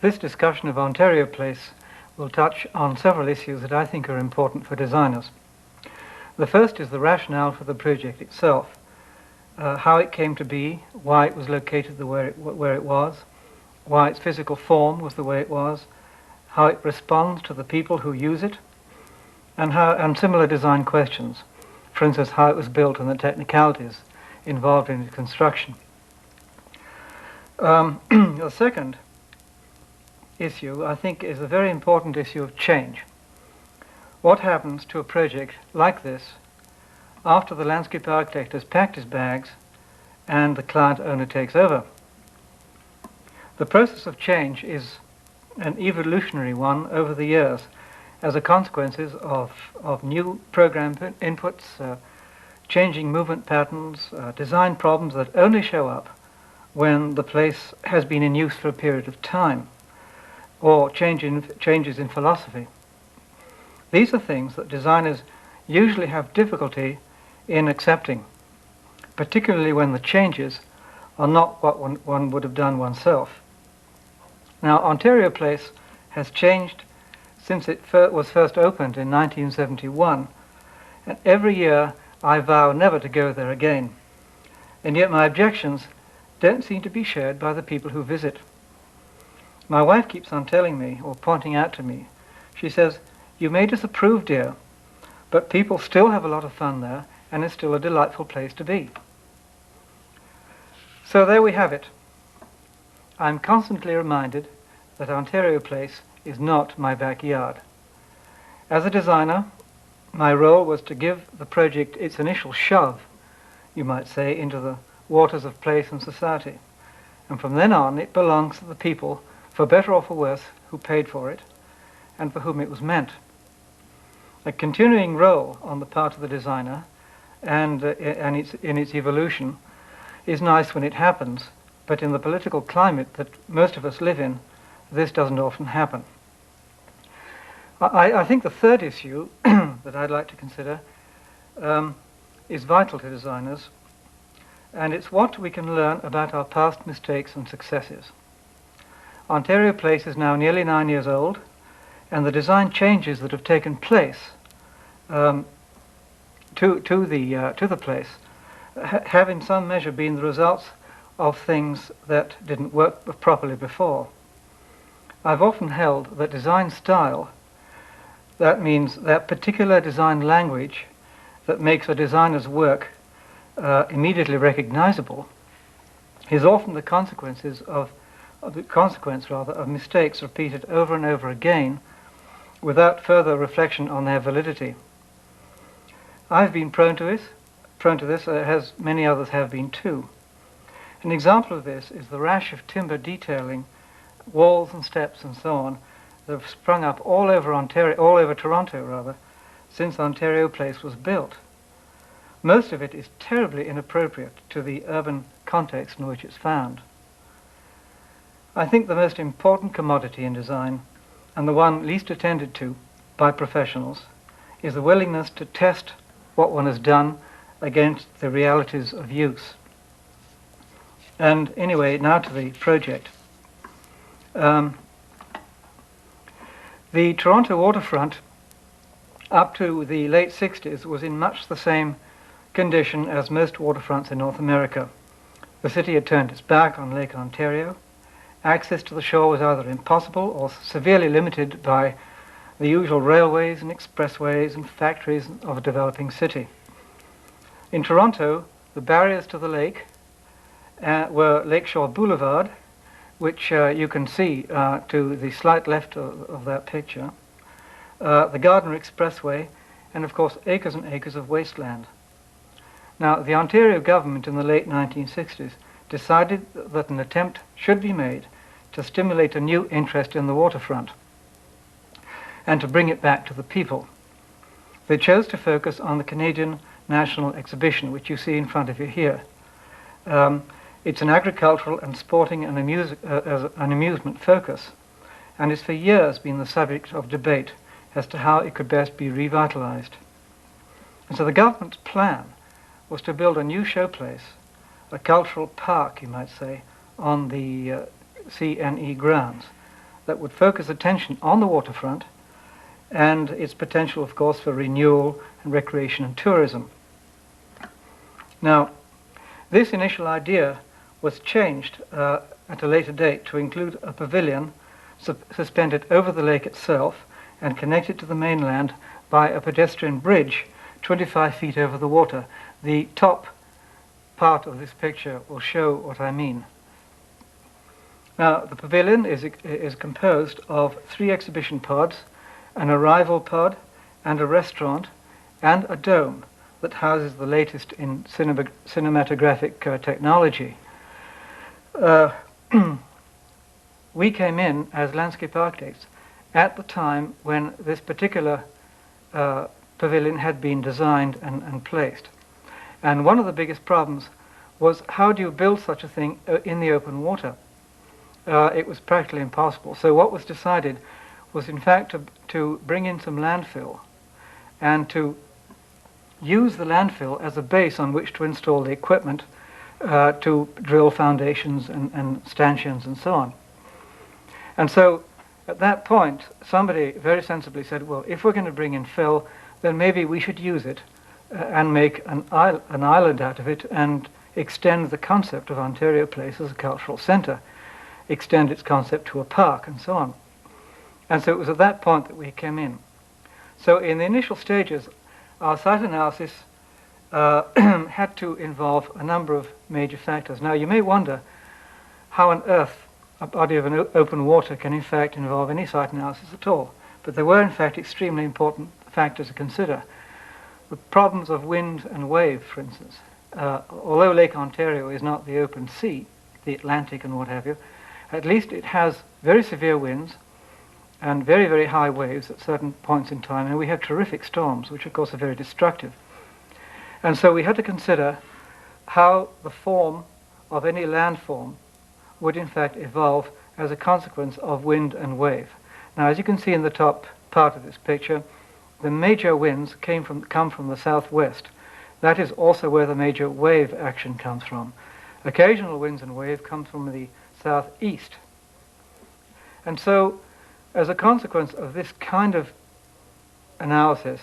This discussion of Ontario Place will touch on several issues that I think are important for designers. The first is the rationale for the project itself, how it came to be, why it was located where it was, why its physical form was the way it was, how it responds to the people who use it, and similar design questions. For instance, how it was built and the technicalities involved in its construction. The second issue, I think, is a very important issue of change. What happens to a project like this after the landscape architect has packed his bags and the client owner takes over? The process of change is an evolutionary one over the years as a consequence of new program inputs, changing movement patterns, design problems that only show up when the place has been in use for a period of time, or changes in philosophy. These are things that designers usually have difficulty in accepting, particularly when the changes are not what one would have done oneself. Now, Ontario Place has changed since it was first opened in 1971, and every year I vow never to go there again. And yet my objections don't seem to be shared by the people who visit. My wife keeps on telling me, or pointing out to me, she says, "You may disapprove, dear, but people still have a lot of fun there, and it's still a delightful place to be." So there we have it. I'm constantly reminded that Ontario Place is not my backyard. As a designer, my role was to give the project its initial shove, you might say, into the waters of place and society. And from then on, it belongs to the people, for better or for worse, who paid for it, and for whom it was meant. A continuing role on the part of the designer and in its evolution is nice when it happens, but in the political climate that most of us live in, this doesn't often happen. I think the third issue that I'd like to consider is vital to designers, and it's what we can learn about our past mistakes and successes. Ontario Place is now nearly 9 years old, and the design changes that have taken place to the place have in some measure been the results of things that didn't work properly before. I've often held that design style, that means that particular design language that makes a designer's work immediately recognizable, is often the consequence of mistakes repeated over and over again without further reflection on their validity. I've been prone to this, as many others have been too. An example of this is the rash of timber detailing, walls and steps and so on, that have sprung up all over Toronto, since Ontario Place was built. Most of it is terribly inappropriate to the urban context in which it's found. I think the most important commodity in design, and the one least attended to by professionals, is the willingness to test what one has done against the realities of use. And anyway, now to the project. The Toronto waterfront up to the late 60s was in much the same condition as most waterfronts in North America. The city had turned its back on Lake Ontario. Access to the shore was either impossible or severely limited by the usual railways and expressways and factories of a developing city. In Toronto, the barriers to the lake were Lakeshore Boulevard, which you can see to the slight left of that picture, the Gardiner Expressway, and of course acres and acres of wasteland. Now, the Ontario government in the late 1960s decided that an attempt should be made to stimulate a new interest in the waterfront and to bring it back to the people. They chose to focus on the Canadian National Exhibition, which you see in front of you here. It's an agricultural and sporting and amusement focus, and it's for years been the subject of debate as to how it could best be revitalized. And so the government's plan was to build a new showplace, a cultural park, you might say, on the CNE grounds. that would focus attention on the waterfront and its potential, of course, for renewal and recreation and tourism. Now, this initial idea was changed at a later date to include a pavilion suspended over the lake itself and connected to the mainland by a pedestrian bridge 25 feet over the water. The top part of this picture will show what I mean. Now, the pavilion is composed of 3 exhibition pods, an arrival pod, and a restaurant, and a dome that houses the latest in cinematographic technology. We came in as landscape architects at the time when this particular pavilion had been designed and placed. And one of the biggest problems was, how do you build such a thing in the open water? It was practically impossible. So what was decided was, in fact, to bring in some landfill and to use the landfill as a base on which to install the equipment to drill foundations and stanchions and so on. And so at that point, somebody very sensibly said, well, if we're going to bring in fill, then maybe we should use it and make an island out of it and extend the concept of Ontario Place as a cultural centre, extend its concept to a park and so on. And so it was at that point that we came in. So in the initial stages, our site analysis had to involve a number of major factors. Now, you may wonder how on earth a body of an open water can in fact involve any site analysis at all. But there were in fact extremely important factors to consider. The problems of wind and wave, for instance. Although Lake Ontario is not the open sea, the Atlantic and what have you, at least it has very severe winds and very, very high waves at certain points in time, and we have terrific storms, which of course are very destructive. And so we had to consider how the form of any landform would in fact evolve as a consequence of wind and wave. Now, as you can see in the top part of this picture, the major winds come from the southwest. That is also where the major wave action comes from. Occasional winds and wave come from the southeast. And so, as a consequence of this kind of analysis,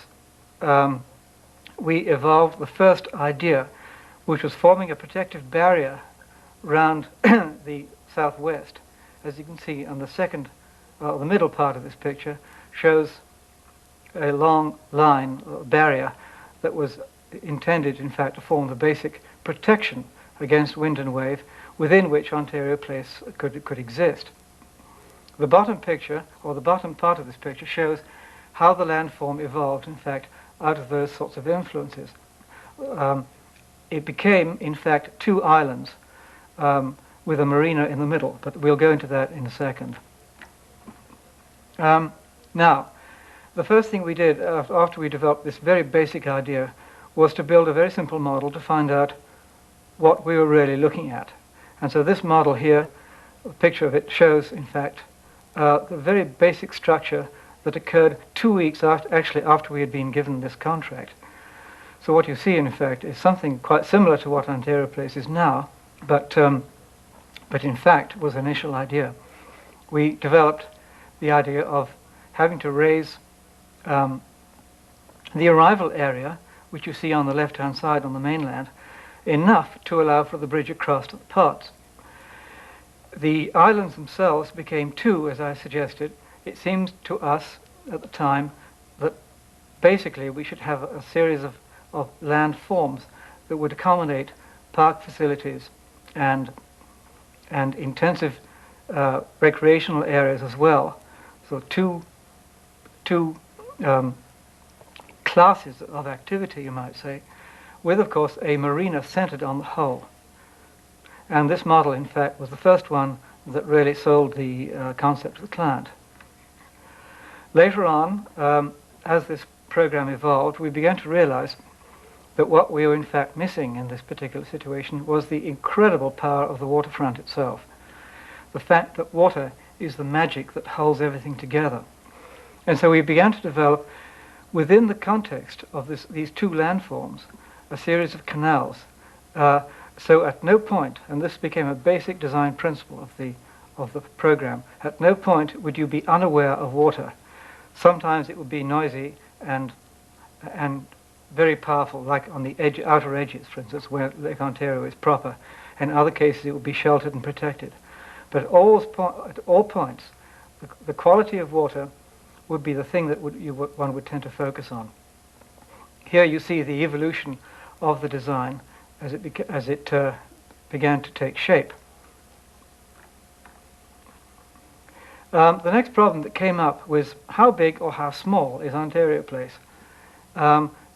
we evolved the first idea, which was forming a protective barrier around the southwest. As you can see on the middle part of this picture shows a long line, barrier, that was intended, in fact, to form the basic protection against wind and wave within which Ontario Place could exist. The bottom picture, or the bottom part of this picture, shows how the landform evolved, in fact, out of those sorts of influences. It became, in fact, 2 islands with a marina in the middle, but we'll go into that in a second. Now, the first thing we did after we developed this very basic idea was to build a very simple model to find out what we were really looking at. And so this model here, a picture of it, shows, in fact, the very basic structure that occurred 2 weeks after we had been given this contract. So what you see, in effect, is something quite similar to what Ontario Place is now, but in fact was the initial idea. We developed the idea of having to raise the arrival area, which you see on the left-hand side on the mainland, enough to allow for the bridge across to the pods. The islands themselves became 2, as I suggested. It seemed to us at the time that basically we should have a series of landforms that would accommodate park facilities and intensive recreational areas as well. So two classes of activity, you might say, with, of course, a marina centered on the whole. And this model, in fact, was the first one that really sold the concept to the client. Later on, as this program evolved, we began to realize that what we were in fact missing in this particular situation was the incredible power of the waterfront itself. The fact that water is the magic that holds everything together. And so we began to develop, within the context of these 2 landforms, a series of canals. So at no point, and this became a basic design principle of the program. At no point would you be unaware of water. Sometimes it would be noisy and very powerful, like on the outer edges, for instance, where Lake Ontario is proper. In other cases, it would be sheltered and protected. But at all points, the quality of water would be the thing that one would tend to focus on. Here you see the evolution of the design as it began to take shape. The next problem that came up was how big or how small is Ontario Place?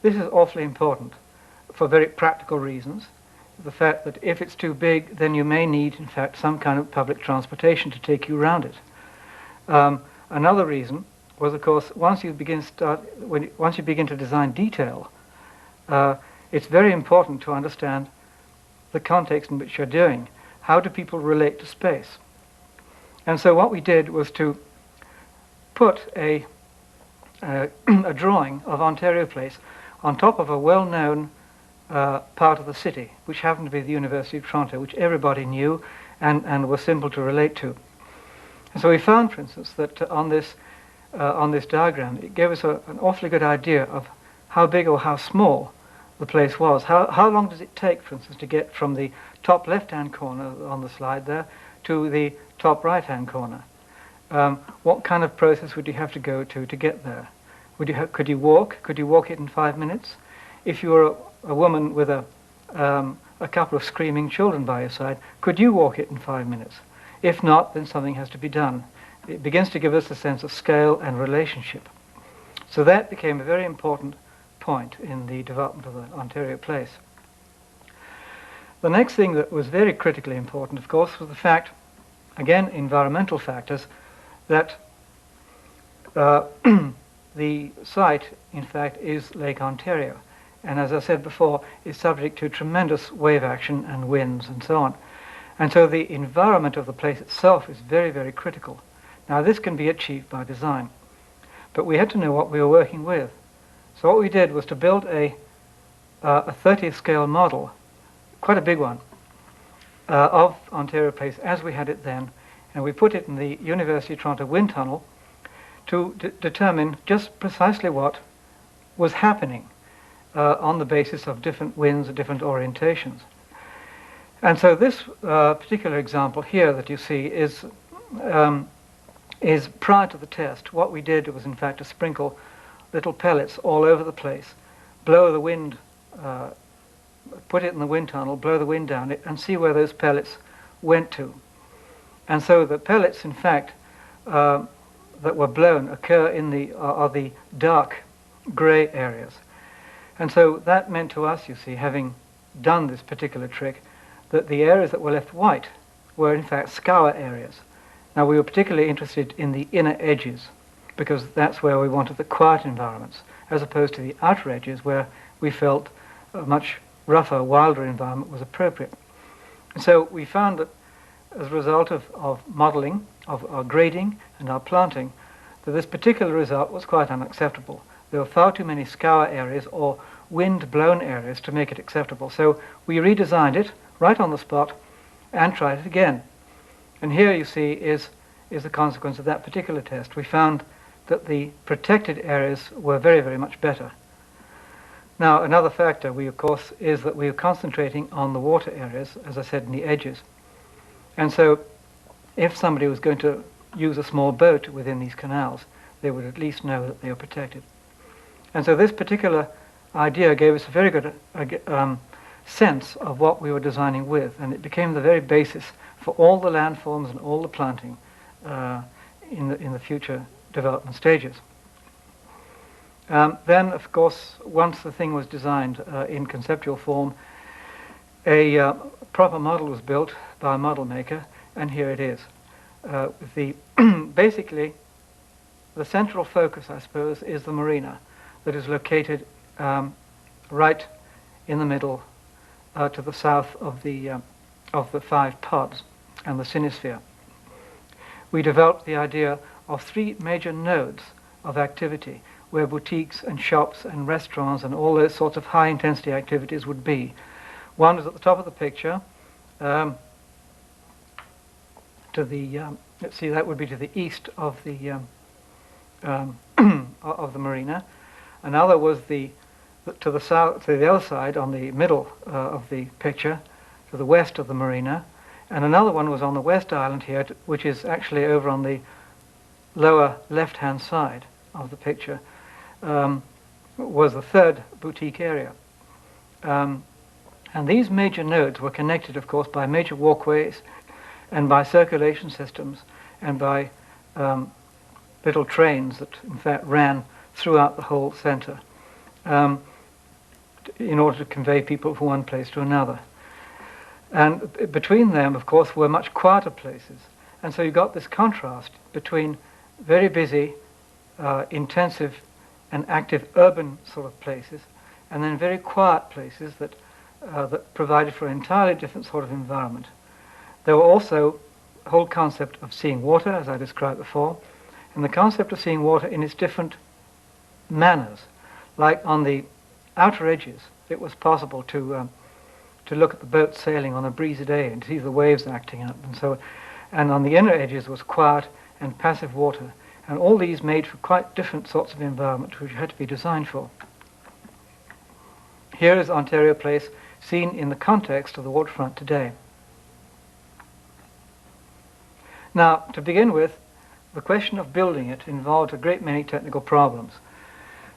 This is awfully important for very practical reasons. The fact that if it's too big, then you may need, in fact, some kind of public transportation to take you around it. Another reason was, of course, once you begin to design detail, it's very important to understand the context in which you're doing. How do people relate to space? And so what we did was to put a drawing of Ontario Place on top of a well-known part of the city, which happened to be the University of Toronto, which everybody knew and was simple to relate to. And so we found, for instance, that on this diagram, it gave us an awfully good idea of how big or how small the place was. How long does it take, for instance, to get from the top left-hand corner on the slide there to the top right-hand corner? What kind of process would you have to go to get there? Could you walk? Could you walk it in 5 minutes? If you were a woman with a couple of screaming children by your side, could you walk it in 5 minutes? If not, then something has to be done. It begins to give us a sense of scale and relationship. So that became a very important point in the development of the Ontario Place. The next thing that was very critically important, of course, was the fact, again, environmental factors, that the site, in fact, is Lake Ontario. And as I said before, is subject to tremendous wave action and winds and so on. And so the environment of the place itself is very, very critical. Now, this can be achieved by design, but we had to know what we were working with. So what we did was to build a 30th scale model, quite a big one, of Ontario Place as we had it then, and we put it in the University of Toronto wind tunnel to determine just precisely what was happening on the basis of different winds and different orientations. And so this particular example here that you see is prior to the test. What we did was, in fact, to sprinkle little pellets all over the place, blow the wind, put it in the wind tunnel, blow the wind down it, and see where those pellets went to. And so the pellets, in fact, that were blown occur in the dark grey areas. And so that meant to us, you see, having done this particular trick, that the areas that were left white were in fact scour areas. Now, we were particularly interested in the inner edges because that's where we wanted the quiet environments, as opposed to the outer edges where we felt a much rougher, wilder environment was appropriate. And so we found that as a result of modeling, of our grading and our planting, that this particular result was quite unacceptable. There were far too many scour areas or wind-blown areas to make it acceptable. So we redesigned it right on the spot and tried it again. And here you see is the consequence of that particular test. We found that the protected areas were very, very much better. Now, another factor, of course, is that we are concentrating on the water areas, as I said, in the edges. And so if somebody was going to use a small boat within these canals, they would at least know that they were protected. And so this particular idea gave us a very good sense of what we were designing with, and it became the very basis for all the landforms and all the planting in the future development stages. Then, of course, once the thing was designed in conceptual form, a proper model was built by a model maker, and here it is. Basically, the central focus, I suppose, is the Marina that is located right in the middle to the south of the 5 pods and the Sinosphere. We developed the idea of 3 major nodes of activity where boutiques and shops and restaurants and all those sorts of high-intensity activities would be. One is at the top of the picture, to the, let's see, that would be to the east of the of the marina. Another was to the south, to the other side, on the middle of the picture, to the west of the marina. And another one was on the West Island here, which is actually over on the lower left-hand side of the picture, was the third boutique area. And these major nodes were connected, of course, by major walkways and by circulation systems and by little trains that, in fact, ran throughout the whole center in order to convey people from one place to another. And between them, of course, were much quieter places. And so you got this contrast between very busy, intensive and active urban sort of places, and then very quiet places that provided for an entirely different sort of environment. There were also the whole concept of seeing water, as I described before, and the concept of seeing water in its different manners. Like on the outer edges, it was possible to look at the boat sailing on a breezy day and see the waves acting up, and on the inner edges was quiet and passive water, and all these made for quite different sorts of environment which had to be designed for. Here is Ontario Place seen in the context of the waterfront today. Now, to begin with, the question of building it involved a great many technical problems.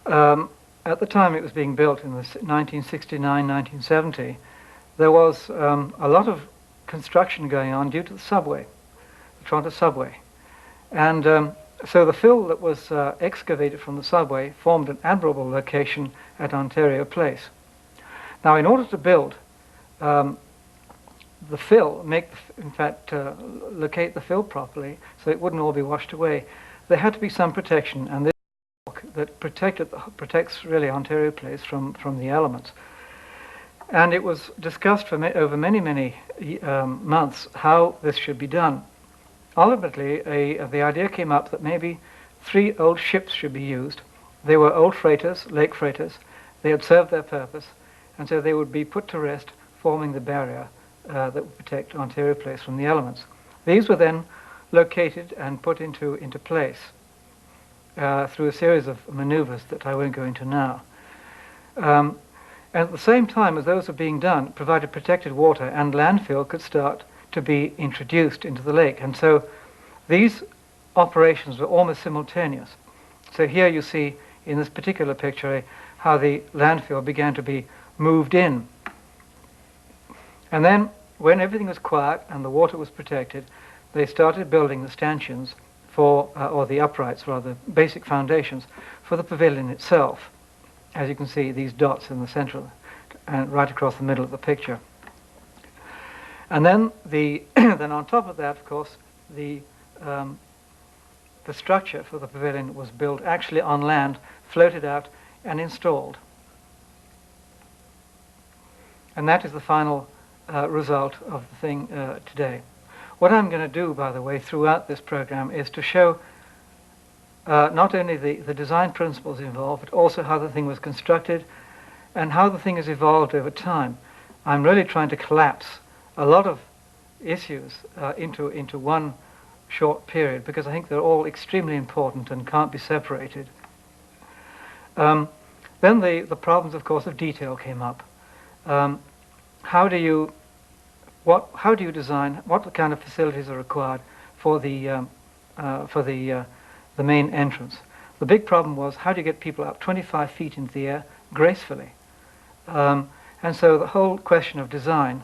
At the time it was being built in the 1969-1970, there was a lot of construction going on due to the subway, the Toronto subway. And so the fill that was excavated from the subway formed an admirable location at Ontario Place. Now, in order to build the fill, locate the fill properly so it wouldn't all be washed away, there had to be some protection, and this that protects really Ontario Place from the elements. And it was discussed for over many months how this should be done. Ultimately, the idea came up that maybe 3 old ships should be used. They were old freighters, lake freighters. They had served their purpose, and so they would be put to rest, forming the barrier that would protect Ontario Place from the elements. These were then located and put into place through a series of maneuvers that I won't go into now. And at the same time as those were being done, provided protected water, and landfill could start to be introduced into the lake. And so these operations were almost simultaneous. So here you see in this particular picture how the landfill began to be moved in. And then when everything was quiet and the water was protected, they started building the stanchions or the uprights rather, basic foundations for the pavilion itself. As you can see, these dots in the center and right across the middle of the picture. And then then on top of that, of course, the structure for the pavilion was built actually on land, floated out and installed. And that is the final result of the thing today. What I'm going to do, by the way, throughout this program is to show not only the design principles involved, but also how the thing was constructed and how the thing has evolved over time. I'm really trying to collapse a lot of issues into one short period, because I think they're all extremely important and can't be separated. Then the problems, of course, of detail came up. How do you design? What kind of facilities are required for the main entrance? The big problem was, how do you get people up 25 feet into the air gracefully? And so the whole question of design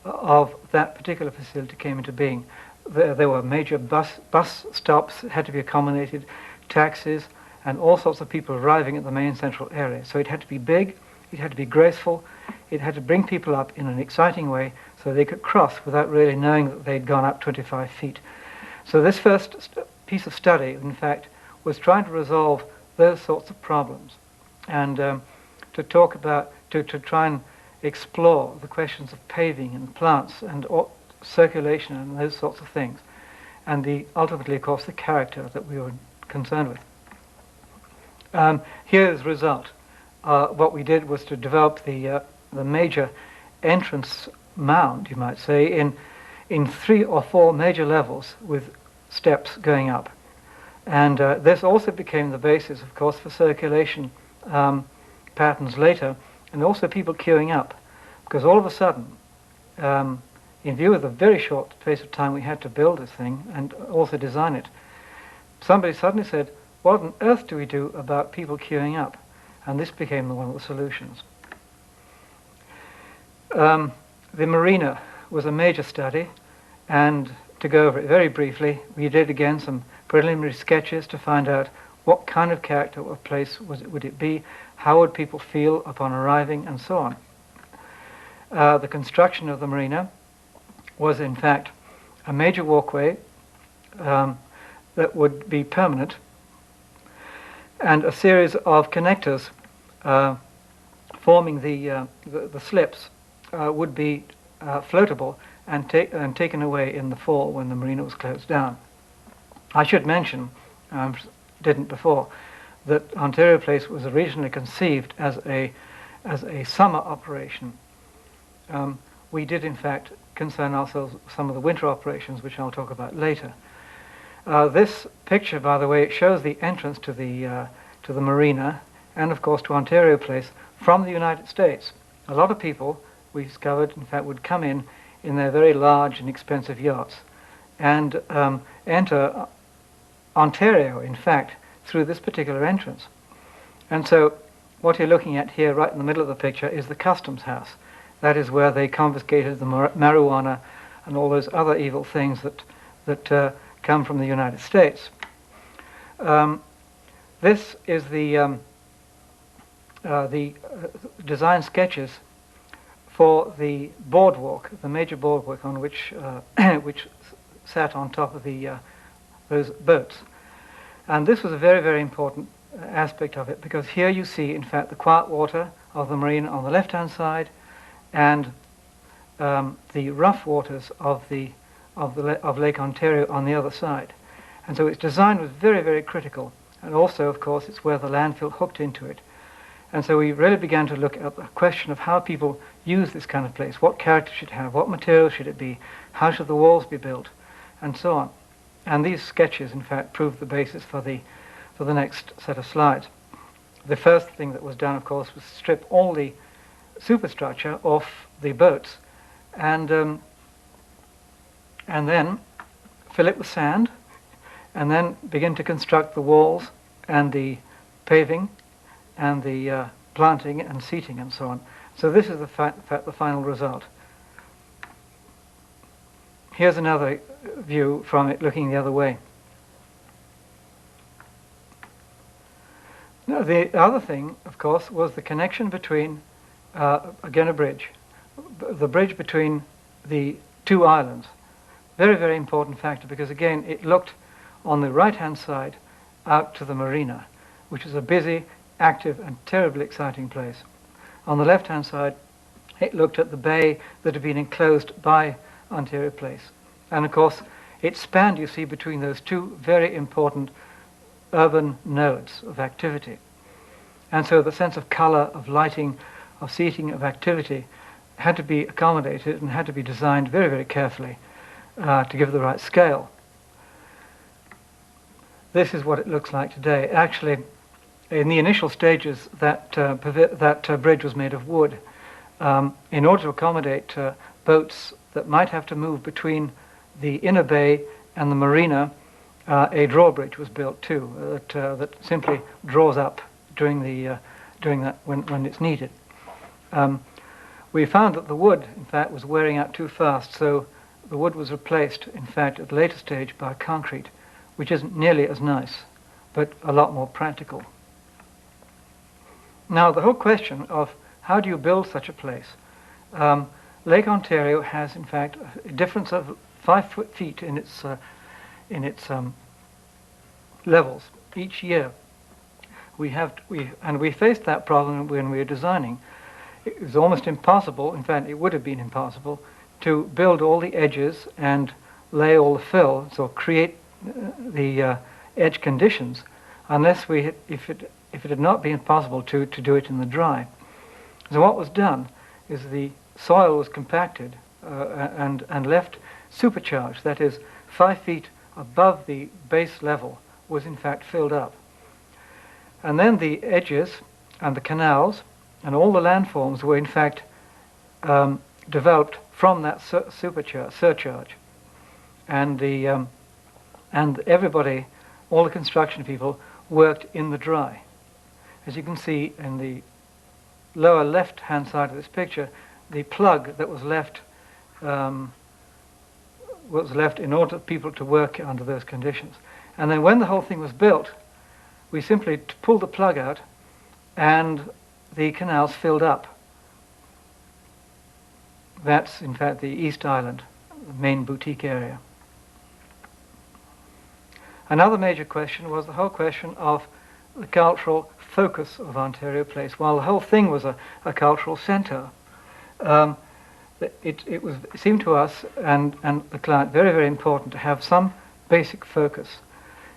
of that particular facility came into being. There were major bus stops that had to be accommodated, taxis, and all sorts of people arriving at the main central area. So it had to be big, it had to be graceful, it had to bring people up in an exciting way so they could cross without really knowing that they'd gone up 25 feet. So this first piece of study, in fact, was trying to resolve those sorts of problems and to try and explore the questions of paving and plants and circulation and those sorts of things, and ultimately, of course, the character that we were concerned with. Here's the result. What we did was to develop the major entrance mound, you might say, in 3 or 4 major levels with steps going up. And this also became the basis, of course, for circulation patterns later, and also people queuing up. Because all of a sudden, in view of the very short space of time we had to build this thing and also design it, somebody suddenly said, what on earth do we do about people queuing up? And this became one of the solutions. The Marina was a major study, and to go over it very briefly, we did again some preliminary sketches to find out what kind of character or place would it be, how would people feel upon arriving, and so on. The construction of the Marina was in fact a major walkway that would be permanent, and a series of connectors forming the slips would be floatable and taken away in the fall when the Marina was closed down. I should mention, didn't before, that Ontario Place was originally conceived as a summer operation. We did in fact concern ourselves with some of the winter operations, which I'll talk about later. This picture, by the way, shows the entrance to the Marina and, of course, to Ontario Place from the United States. A lot of people, we discovered, in fact, would come in their very large and expensive yachts and enter Ontario, in fact, through this particular entrance. And so what you're looking at here, right in the middle of the picture, is the customs house. That is where they confiscated the marijuana and all those other evil things that come from the United States. This is the design sketches for the boardwalk, the major boardwalk on which which sat on top of those boats. And this was a very, very important aspect of it, because here you see, in fact, the quiet water of the Marina on the left-hand side, and the rough waters of Lake Ontario on the other side. And so its design was very, very critical. And also, of course, it's where the landfill hooked into it. And so we really began to look at the question of how people use this kind of place. What character should it have? What material should it be? How should the walls be built? And so on. And these sketches, in fact, proved the basis for the next set of slides. The first thing that was done, of course, was strip all the superstructure off the boats, and then fill it with sand, and then begin to construct the walls and the paving and the planting and seating and so on. So this is the final result. Here's another view from it looking the other way. Now, the other thing, of course, was the connection between, again, a bridge. The bridge between the two islands. Very, very important factor, because, again, it looked on the right-hand side out to the Marina, which is a busy, active, and terribly exciting place. On the left-hand side, it looked at the bay that had been enclosed by Ontario Place. And, of course, it spanned, you see, between those two very important urban nodes of activity. And so the sense of color, of lighting, of seating, of activity had to be accommodated and had to be designed very, very carefully to give the right scale. This is what it looks like today. Actually, in the initial stages, that bridge was made of wood. In order to accommodate boats that might have to move between the inner bay and the Marina, a drawbridge was built too, that simply draws up during that when it's needed. We found that the wood, in fact, was wearing out too fast, so the wood was replaced, in fact, at a later stage by concrete, which isn't nearly as nice, but a lot more practical. Now, the whole question of how do you build such a place? Lake Ontario has, in fact, a difference of 5 feet in its levels each year. We faced that problem when we were designing. It was almost impossible, in fact, it would have been impossible, to build all the edges and lay all the fill, so create the edge conditions, unless if it had not been possible to do it in the dry. So what was done is the soil was compacted and left supercharged, that is, 5 feet above the base level, was in fact filled up. And then the edges and the canals and all the landforms were in fact developed from that surcharge. And everybody, all the construction people, worked in the dry. As you can see in the lower left-hand side of this picture, the plug that was left in order for people to work under those conditions. And then when the whole thing was built, we simply pulled the plug out and the canals filled up. That's, in fact, the East Island, the main boutique area. Another major question was the whole question of the cultural focus of Ontario Place. While the whole thing was a cultural centre, it seemed to us and the client very, very important to have some basic focus.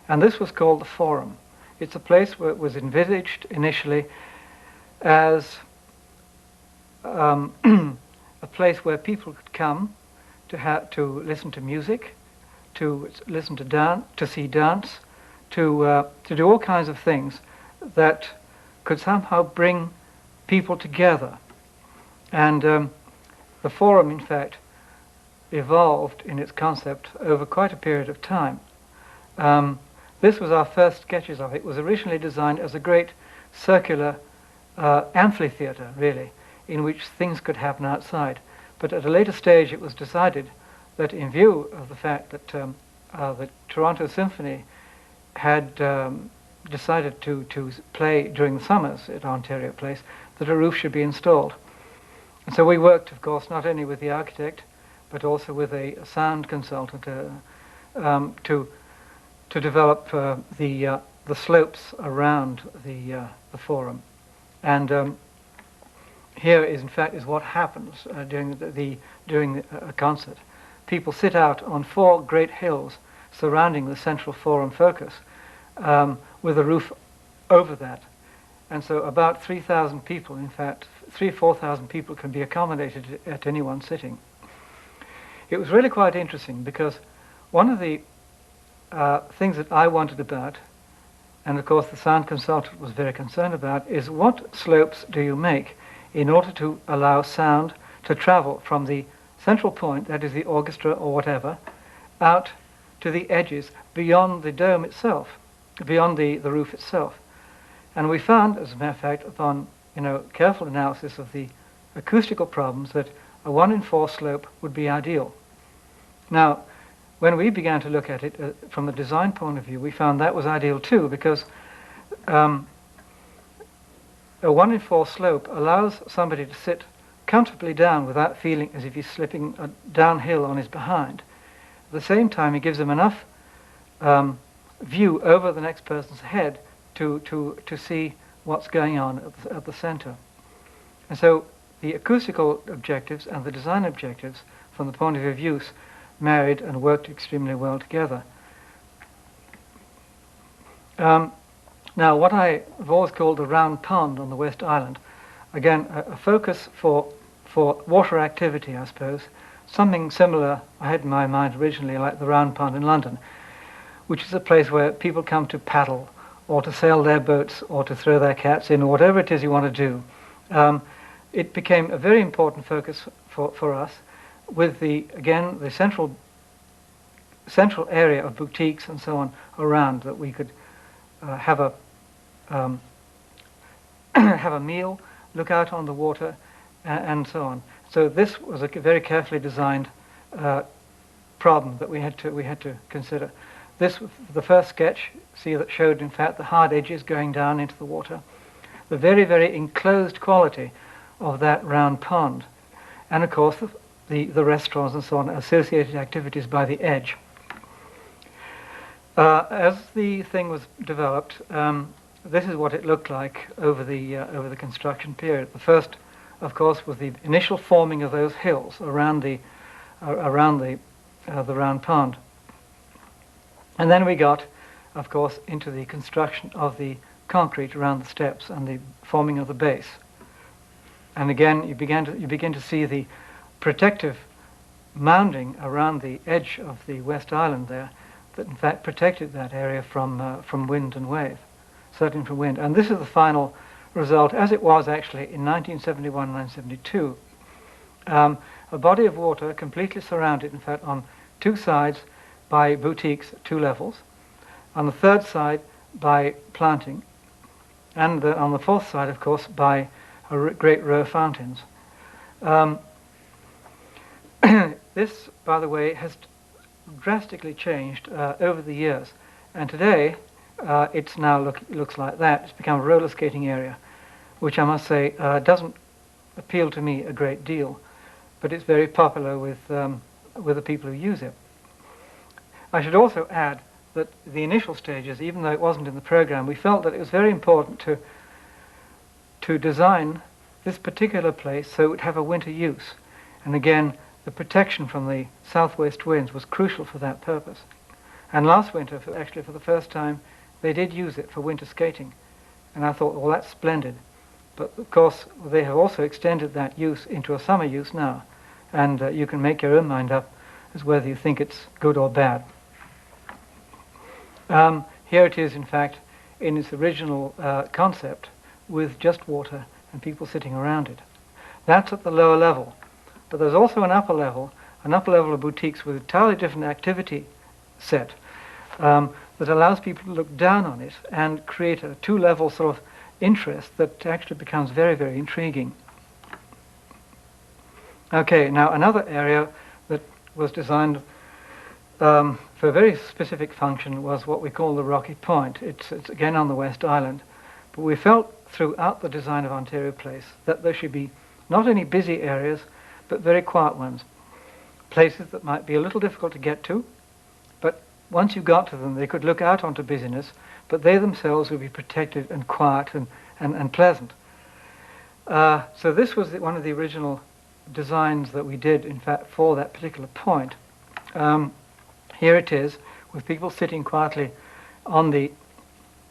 And this was called the Forum. It's a place where it was envisaged initially as a place where people could come to listen to music, to listen to dance, to see dance, to do all kinds of things that could somehow bring people together. And the Forum, in fact, evolved in its concept over quite a period of time. This was our first sketches of it. It was originally designed as a great circular amphitheatre, really, in which things could happen outside. But at a later stage it was decided that in view of the fact that the Toronto Symphony had decided to play during the summers at Ontario Place, that a roof should be installed. And so we worked, of course, not only with the architect, but also with a sound consultant to develop the slopes around the Forum. And here is, in fact, is what happens during a concert. People sit out on 4 great hills surrounding the central Forum focus with a roof over that. And so about 3,000 people, in fact, 4,000 people can be accommodated at any one sitting. It was really quite interesting because one of the things that I wondered about, and of course the sound consultant was very concerned about, is what slopes do you make in order to allow sound to travel from the central point, that is the orchestra or whatever, out to the edges beyond the dome itself, beyond the roof itself. And we found, as a matter of fact, upon careful analysis of the acoustical problems, that a 1 in 4 slope would be ideal. Now, when we began to look at it from the design point of view, we found that was ideal too, because a 1 in 4 slope allows somebody to sit comfortably down without feeling as if he's slipping downhill on his behind. At the same time, it gives them enough view over the next person's head to see what's going on at the center. And so the acoustical objectives and the design objectives from the point of view of use married and worked extremely well together. Now, what I have always called the round pond on the West Island, again, a focus for water activity, I suppose, something similar I had in my mind originally, like the round pond in London, which is a place where people come to paddle or to sail their boats or to throw their cats in, or whatever it is you want to do. It became a very important focus for us, with the central area of boutiques and so on around, that we could have a have a meal, look out on the water, and so on. So this was a very carefully designed problem that we had to consider. This was the first sketch, see, that showed in fact the hard edges going down into the water, the very, very enclosed quality of that round pond, and of course the restaurants and so on, associated activities by the edge. As the thing was developed, this is what it looked like over the construction period. The first, of course, was the initial forming of those hills around the round pond, and then we got, of course, into the construction of the concrete around the steps and the forming of the base. And again, you begin to see the protective mounding around the edge of the West Island there that in fact protected that area from wind and wave, certainly from wind. And this is the final result, as it was actually in 1971 and 1972. A body of water completely surrounded, in fact, on two sides by boutiques at two levels, on the third side by planting, and on the fourth side, of course, by a great row of fountains. This, by the way, has drastically changed over the years, and today it's now looks like that. It's become a roller skating area, which I must say doesn't appeal to me a great deal, but it's very popular with the people who use it. I should also add that the initial stages, even though it wasn't in the program, we felt that it was very important to design this particular place so it would have a winter use. And again, the protection from the southwest winds was crucial for that purpose. And last winter, actually for the first time, they did use it for winter skating. And I thought, well, that's splendid. But of course, they have also extended that use into a summer use now. And you can make your own mind up as whether you think it's good or bad. Here it is, in fact, in its original concept, with just water and people sitting around it. That's at the lower level. But there's also an upper level of boutiques with a entirely different activity set that allows people to look down on it and create a two-level sort of interest that actually becomes very, very intriguing. Okay, now another area that was designed for a very specific function was what we call the Rocky Point. It's again on the West Island, but we felt throughout the design of Ontario Place that there should be not only busy areas, but very quiet ones. Places that might be a little difficult to get to, but once you got to them, they could look out onto busyness, but they themselves would be protected and quiet and pleasant. So this was one of the original designs that we did, in fact, for that particular point. Here it is, with people sitting quietly on the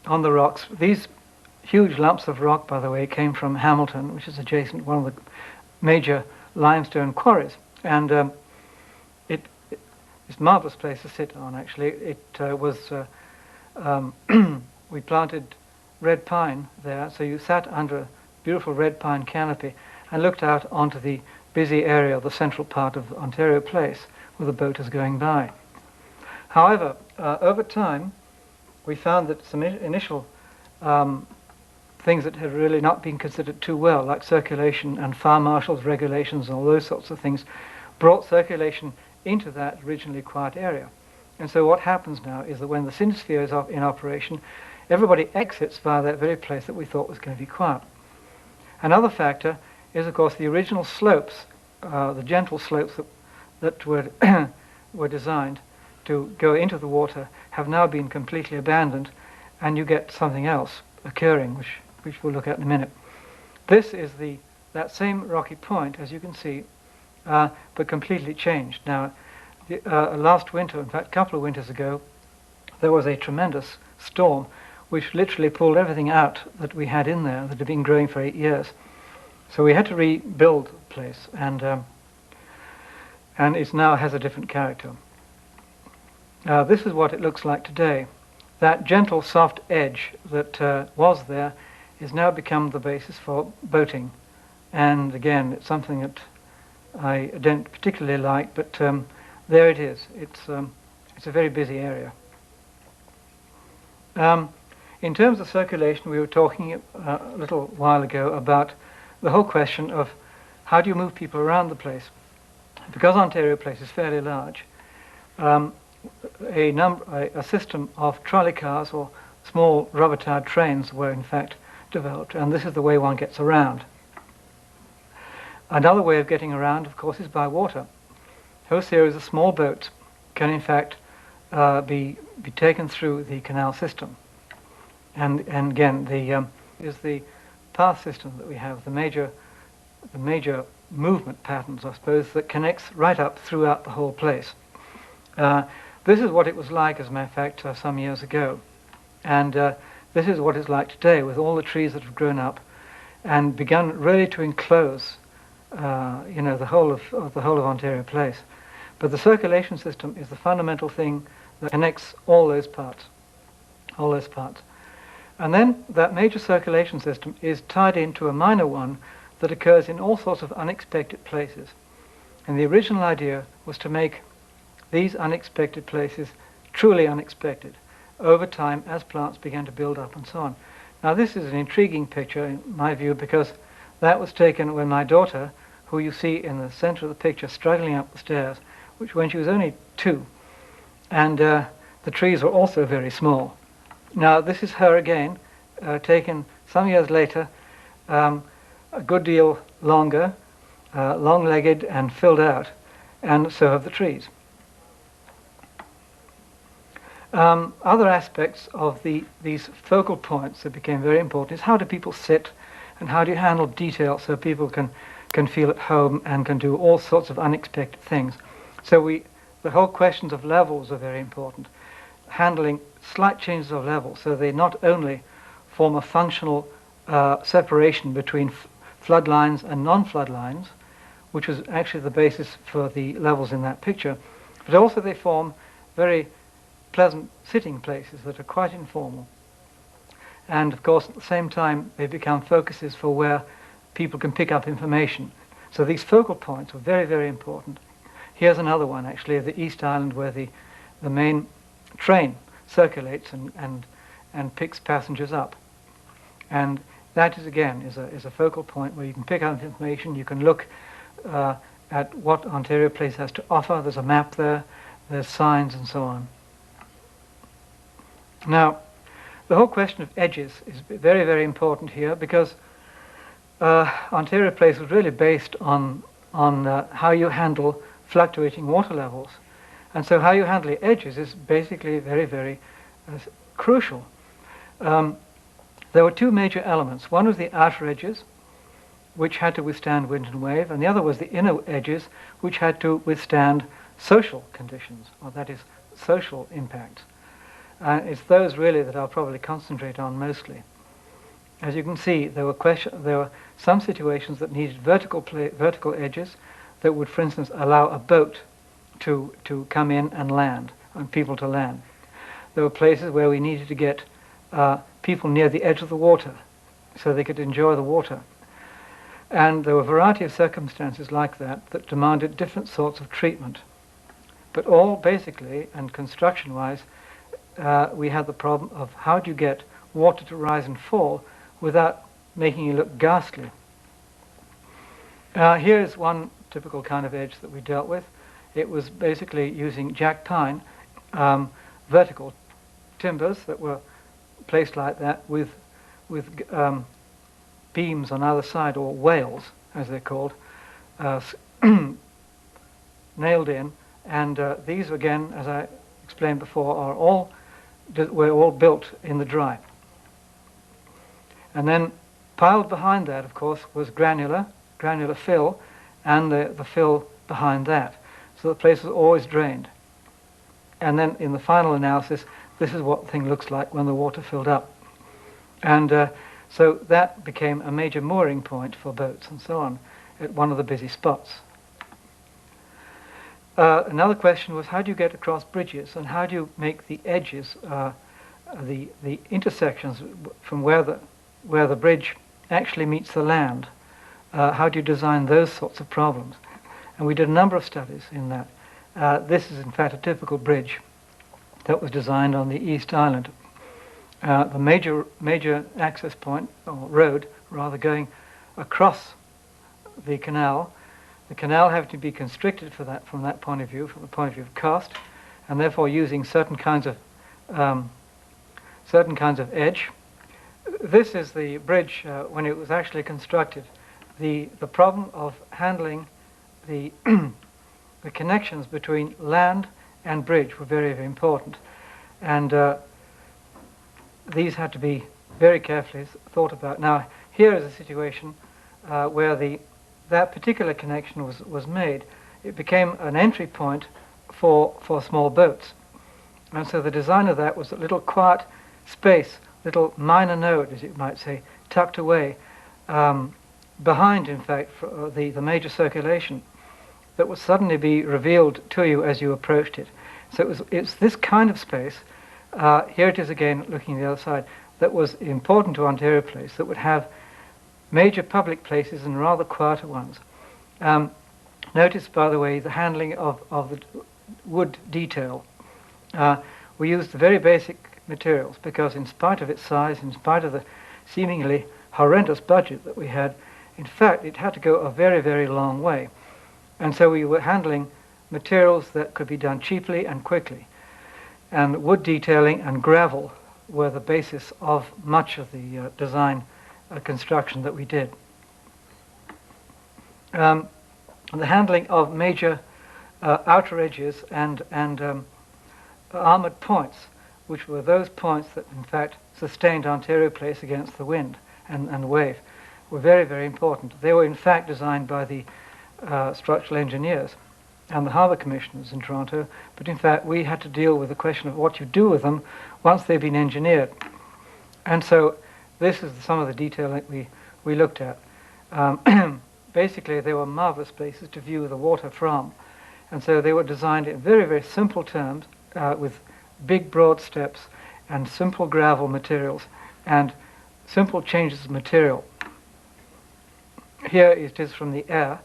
rocks. These huge lumps of rock, by the way, came from Hamilton, which is adjacent, one of the major limestone quarries. And it's a marvelous place to sit on, actually. We planted red pine there, so you sat under a beautiful red pine canopy and looked out onto the busy area of the central part of Ontario Place where the boaters going by. However, over time, we found that some initial things that had really not been considered too well, like circulation and fire marshals regulations and all those sorts of things, brought circulation into that originally quiet area. And so what happens now is that when the Synosphere is in operation, everybody exits via that very place that we thought was going to be quiet. Another factor is, of course, the original slopes, the gentle slopes that were, were designed to go into the water have now been completely abandoned, and you get something else occurring, which we'll look at in a minute. This is that same rocky point, as you can see, but completely changed. Now, last winter, in fact, a couple of winters ago, there was a tremendous storm which literally pulled everything out that we had in there that had been growing for 8 years. So we had to rebuild the place, and it now has a different character. This is what it looks like today. That gentle, soft edge that was there is now become the basis for boating. And again, it's something that I don't particularly like, but there it is. It's a very busy area. In terms of circulation, we were talking a little while ago about the whole question of how do you move people around the place. Because Ontario Place is fairly large, a system of trolley cars or small rubber-tired trains were in fact developed, and this is the way one gets around. Another way of getting around, of course, is by water. Whole series of small boats can in fact be taken through the canal system. And again, is the path system that we have, the major movement patterns, I suppose, that connects right up throughout the whole place. This is what it was like, as a matter of fact, some years ago. And this is what it's like today, with all the trees that have grown up and begun really to enclose the whole of Ontario Place. But the circulation system is the fundamental thing that connects all those parts. All those parts. And then that major circulation system is tied into a minor one that occurs in all sorts of unexpected places. And the original idea was to make these unexpected places truly unexpected over time as plants began to build up and so on. Now this is an intriguing picture in my view, because that was taken when my daughter, who you see in the center of the picture struggling up the stairs, which when she was only 2, and the trees were also very small. Now this is her again, taken some years later, a good deal longer, long-legged and filled out, and so have the trees. Other aspects of these focal points that became very important is how do people sit, and how do you handle detail so people can feel at home and can do all sorts of unexpected things. So the whole questions of levels are very important. Handling slight changes of level so they not only form a functional separation between flood lines and non-flood lines, which was actually the basis for the levels in that picture, but also they form very pleasant sitting places that are quite informal. And of course at the same time they become focuses for where people can pick up information. So these focal points are very, very important. Here's another one actually of the East Island where the main train circulates and picks passengers up. And that is again is a focal point where you can pick up information, you can look at what Ontario Place has to offer. There's a map there, there's signs and so on. Now, the whole question of edges is very, very important here, because Ontario Place was really based on how you handle fluctuating water levels. And so how you handle the edges is basically very, very crucial. There were 2 major elements. One was the outer edges, which had to withstand wind and wave, and the other was the inner edges, which had to withstand social conditions, or that is, social impacts. It's those really that I'll probably concentrate on mostly. As you can see, there were some situations that needed vertical edges that would, for instance, allow a boat to come in and land, and people to land. There were places where we needed to get people near the edge of the water so they could enjoy the water. And there were a variety of circumstances like that that demanded different sorts of treatment. But all basically, and construction-wise, we had the problem of how do you get water to rise and fall without making it look ghastly. Here is one typical kind of edge that we dealt with. It was basically using jack pine, vertical timbers that were placed like that with beams on either side, or wales as they're called, nailed in. And these again, as I explained before, were all built in the dry. And then piled behind that, of course, was granular fill, and the fill behind that. So the place was always drained. And then in the final analysis, this is what the thing looks like when the water filled up. And so that became a major mooring point for boats and so on at one of the busy spots. Another question was, how do you get across bridges, and how do you make the edges, the intersections from where the bridge actually meets the land? How do you design those sorts of problems? And we did a number of studies in that. This is in fact a typical bridge that was designed on the East Island. The major access point, or road rather, going across the canal. The canal had to be constricted for that, from that point of view, from the point of view of cost, and therefore using certain kinds of edge. This is the bridge when it was actually constructed. The problem of handling the the connections between land and bridge were very, very important, and these had to be very carefully thought about. Now, here is a situation where that particular connection was made. It became an entry point for small boats, and so the design of that was a little quiet space, little minor node, as you might say, tucked away behind, in fact, the major circulation. that would suddenly be revealed to you as you approached it. So it's this kind of space, here it is again looking at the other side, that was important to Ontario Place, that would have major public places and rather quieter ones. Notice, by the way, the handling of the wood detail. We used the very basic materials because in spite of its size, in spite of the seemingly horrendous budget that we had, in fact, it had to go a very, very long way. And so we were handling materials that could be done cheaply and quickly. And wood detailing and gravel were the basis of much of the design construction that we did. The handling of major outer edges and armoured points, which were those points that in fact sustained Ontario Place against the wind and wave, were very, very important. They were in fact designed by the structural engineers and the harbour commissioners in Toronto, but in fact we had to deal with the question of what you do with them once they've been engineered. And so this is some of the detail that we looked at. Basically they were marvellous places to view the water from, and so they were designed in very, very simple terms with big broad steps and simple gravel materials and simple changes of material. Here it is from the air,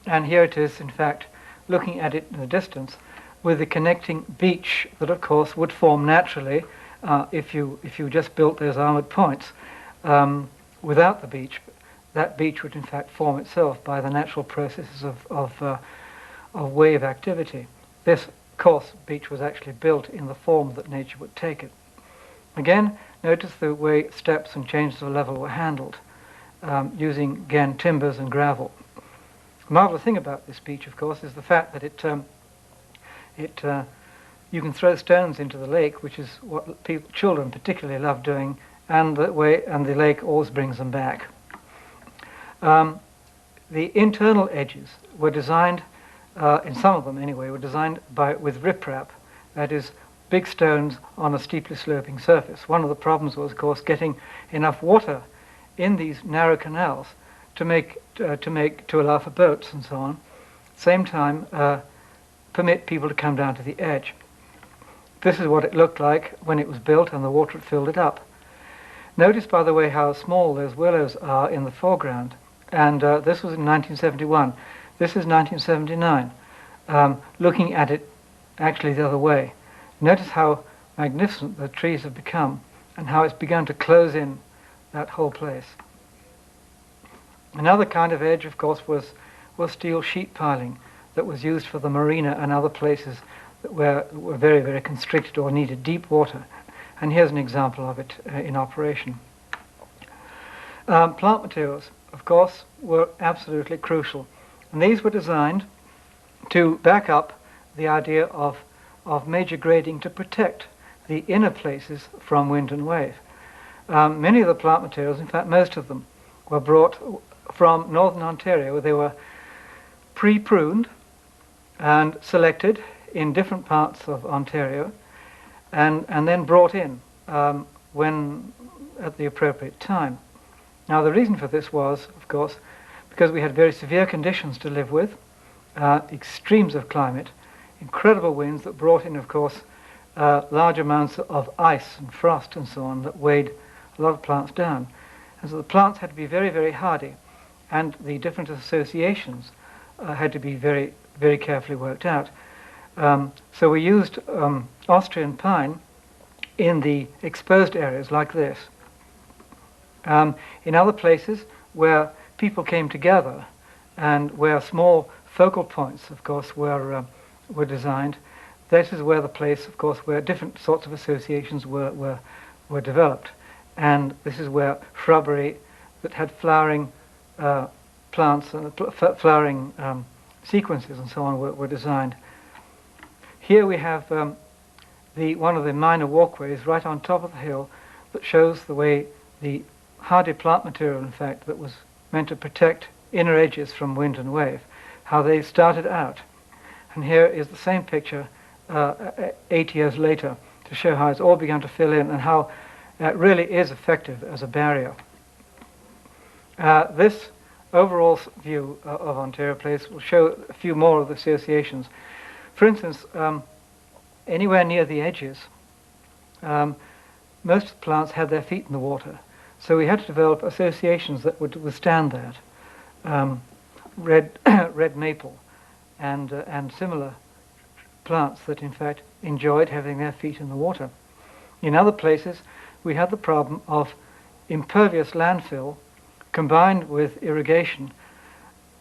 and here it is in fact looking at it in the distance with the connecting beach that of course would form naturally if you just built those armoured points. Without the beach, that beach would in fact form itself by the natural processes of wave activity. This, of course, beach was actually built in the form that nature would take it. Again, notice the way steps and changes of level were handled, using, again, timbers and gravel. The marvellous thing about this beach, of course, is the fact that you can throw stones into the lake, which is what children particularly love doing, and the lake always brings them back. The internal edges were designed, in some of them anyway, were designed with riprap, that is, big stones on a steeply sloping surface. One of the problems was, of course, getting enough water in these narrow canals to allow for boats and so on. At the same time, permit people to come down to the edge. This is what it looked like when it was built and the water had filled it up. Notice, by the way, how small those willows are in the foreground. And this was in 1971. This is 1979. Looking at it actually the other way. Notice how magnificent the trees have become and how it's begun to close in that whole place. Another kind of edge, of course, was steel sheet piling that was used for the Marina and other places that were very, very constricted or needed deep water. And here's an example of it in operation. Plant materials, of course, were absolutely crucial. And these were designed to back up the idea of major grading to protect the inner places from wind and wave. Many of the plant materials, in fact most of them, were brought from northern Ontario, where they were pre-pruned and selected in different parts of Ontario and then brought in when at the appropriate time. Now the reason for this was, of course, because we had very severe conditions to live with, extremes of climate, incredible winds that brought in, of course, large amounts of ice and frost and so on that weighed a lot of plants down. And so the plants had to be very, very hardy, and the different associations had to be very, very carefully worked out. So we used Austrian pine in the exposed areas like this. In other places where people came together and where small focal points, of course, were designed, this is where the place, of course, where different sorts of associations were developed. And this is where shrubbery that had flowering plants and flowering sequences and so on were designed. Here we have one of the minor walkways right on top of the hill that shows the way the hardy plant material, in fact, that was meant to protect inner edges from wind and wave, how they started out. And here is the same picture 8 years later to show how it's all begun to fill in and how it really is effective as a barrier. This overall view of Ontario Place will show a few more of the associations. For instance, anywhere near the edges, most of the plants had their feet in the water. So we had to develop associations that would withstand that. Red maple and similar plants that in fact enjoyed having their feet in the water. In other places, we had the problem of impervious landfill combined with irrigation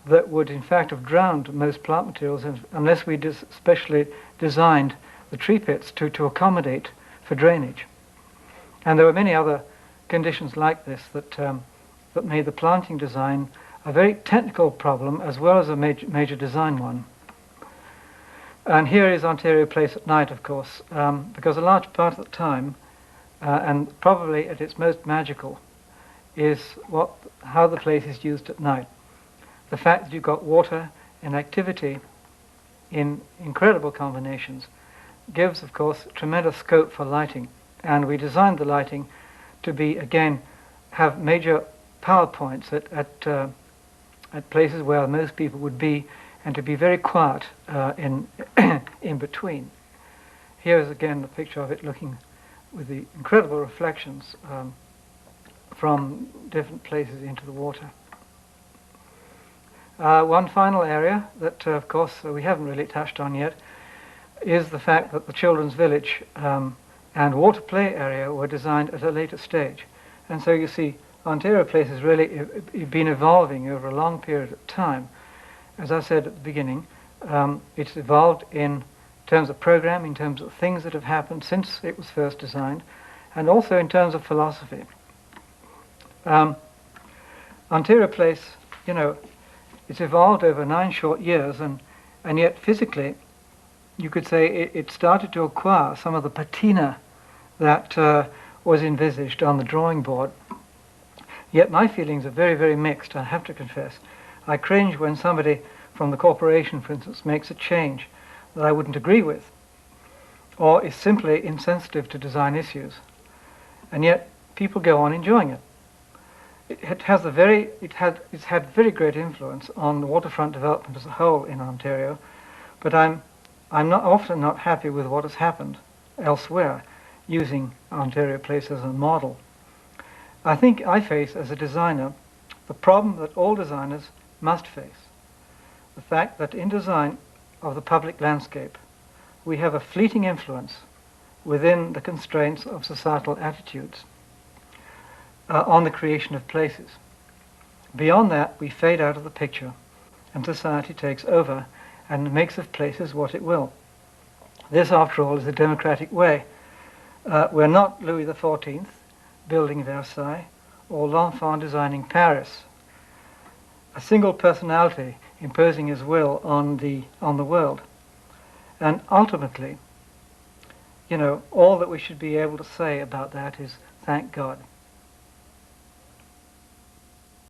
that would in fact have drowned most plant materials unless we specially designed the tree pits to accommodate for drainage. And there were many other conditions like this that made the planting design a very technical problem as well as a major design one. And here is Ontario Place at night, of course, because a large part of the time, and probably at its most magical, is how the place is used at night. The fact that you've got water and activity in incredible combinations gives, of course, tremendous scope for lighting. And we designed the lighting to be, again, have major power points at places where most people would be, and to be very quiet in between. Here is again the picture of it looking with the incredible reflections from different places into the water. One final area that, of course, we haven't really touched on yet is the fact that the children's village and water play area were designed at a later stage. And so you see, Ontario Place has really been evolving over a long period of time. As I said at the beginning, it's evolved in terms of program, in terms of things that have happened since it was first designed, and also in terms of philosophy. Ontario Place, it's evolved over 9 short years, and yet physically, you could say it started to acquire some of the patina that was envisaged on the drawing board. Yet my feelings are very, very mixed, I have to confess. I cringe when somebody from the corporation, for instance, makes a change that I wouldn't agree with, or is simply insensitive to design issues. And yet people go on enjoying it. It's had very great influence on the waterfront development as a whole in Ontario, but I'm often not happy with what has happened elsewhere using Ontario Place as a model. I think I face, as a designer, the problem that all designers must face. The fact that in design of the public landscape, we have a fleeting influence within the constraints of societal attitudes on the creation of places. Beyond that, we fade out of the picture, and society takes over and makes of places what it will. This, after all, is the democratic way. We're not Louis XIV building Versailles or L'Enfant designing Paris. A single personality imposing his will on the world. And ultimately, all that we should be able to say about that is thank God.